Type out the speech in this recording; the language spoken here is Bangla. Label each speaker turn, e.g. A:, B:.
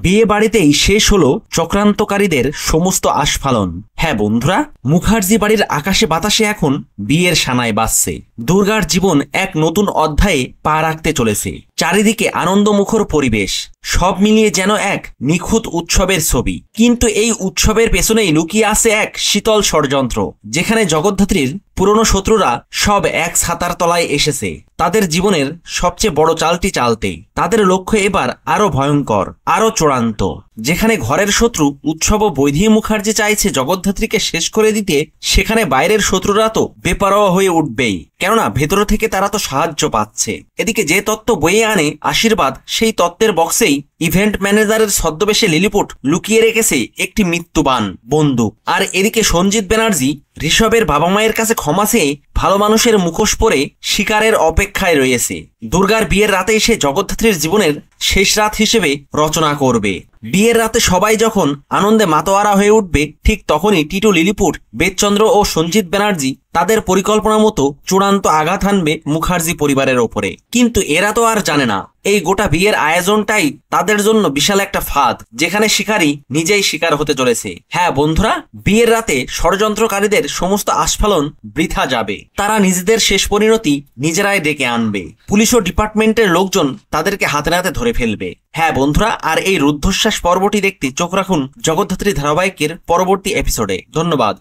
A: বিয়ে বাড়িতেই শেষ হলো চক্রান্তকারীদের সমস্ত আস্ফালন। হ্যাঁ বন্ধুরা, মুখার্জি বাড়ির আকাশে বাতাসে এখন বিয়ের সানাই বাজছে। দুর্গার জীবন এক নতুন অধ্যায়ে পা রাখতে চলেছে। চারিদিকে আনন্দমুখর পরিবেশ, সব মিলিয়ে যেন এক নিখুঁত উৎসবের ছবি। কিন্তু এই উৎসবের পেছনেই লুকিয়ে আছে এক শীতল ষড়যন্ত্র, যেখানে জগদ্ধাত্রীর পুরনো শত্রুরা সব এক ছাতার তলায় এসেছে তাদের জীবনের সবচেয়ে বড় চালটি চালতে। তাদের লক্ষ্য এবার আরো ভয়ঙ্কর, আরো চূড়ান্ত। যেখানে ঘরের শত্রু উৎসব ও বৈধী মুখার্জি চাইছে জগদ্ধাত্রীকে শেষ করে দিতে, সেখানে বাইরের শত্রুরা তো বেপরোয়া হয়ে উঠবেই, কেননা ভেতর থেকে তারা তো সাহায্য পাচ্ছে। এদিকে যে তত্ত্ব বয়ে আনে আশীর্বাদ, সেই তত্ত্বের বক্সেই ইভেন্ট ম্যানেজারের ছদ্মবেশে লিলিপুট লুকিয়ে রেখেছে একটি মৃত্যুবান বন্দুক। আর এদিকে সঞ্জিত ব্যানার্জি ঋষভের বাবা মায়ের কাছে ক্ষমা চেয়ে ভালো মানুষের মুখোশ পরে শিকারের অপেক্ষায় রয়েছে। দুর্গার বিয়ের রাতে এসে জগদ্ধাত্রীর জীবনের শেষ রাত হিসেবে রচনা করবে। বিয়ের রাতে সবাই যখন আনন্দে মাতোয়ারা হয়ে উঠবে, ঠিক তখনই টিটু লিলিপুট, বেদচন্দ্র ও সঞ্জিত ব্যানার্জি তাদের পরিকল্পনা মতো চূড়ান্ত আঘাত হানবে মুখার্জি পরিবারের ওপরে। কিন্তু এরা তো আর জানে না, এই গোটা বিয়ের আয়োজনটাই তাদের জন্য বিশাল একটা ফাঁদ, যেখানে শিকারী নিজেই শিকার হতে চলেছে। হ্যাঁ বন্ধুরা, বিয়ের রাতে ষড়যন্ত্রকারীদের সমস্ত আস্ফালন বৃথা যাবে। তারা নিজেদের শেষ পরিণতি নিজেরাই ডেকে আনবে। পুলিশ ও ডিপার্টমেন্টের লোকজন তাদেরকে হাতে নাতে ধরে ফেলবে। হ্যাঁ বন্ধুরা, আর এই রুদ্ধশ্বাস পর্বটি দেখতে চোখ রাখুন জগদ্ধাত্রী ধারাবাহিকের পরবর্তী এপিসোডে। ধন্যবাদ।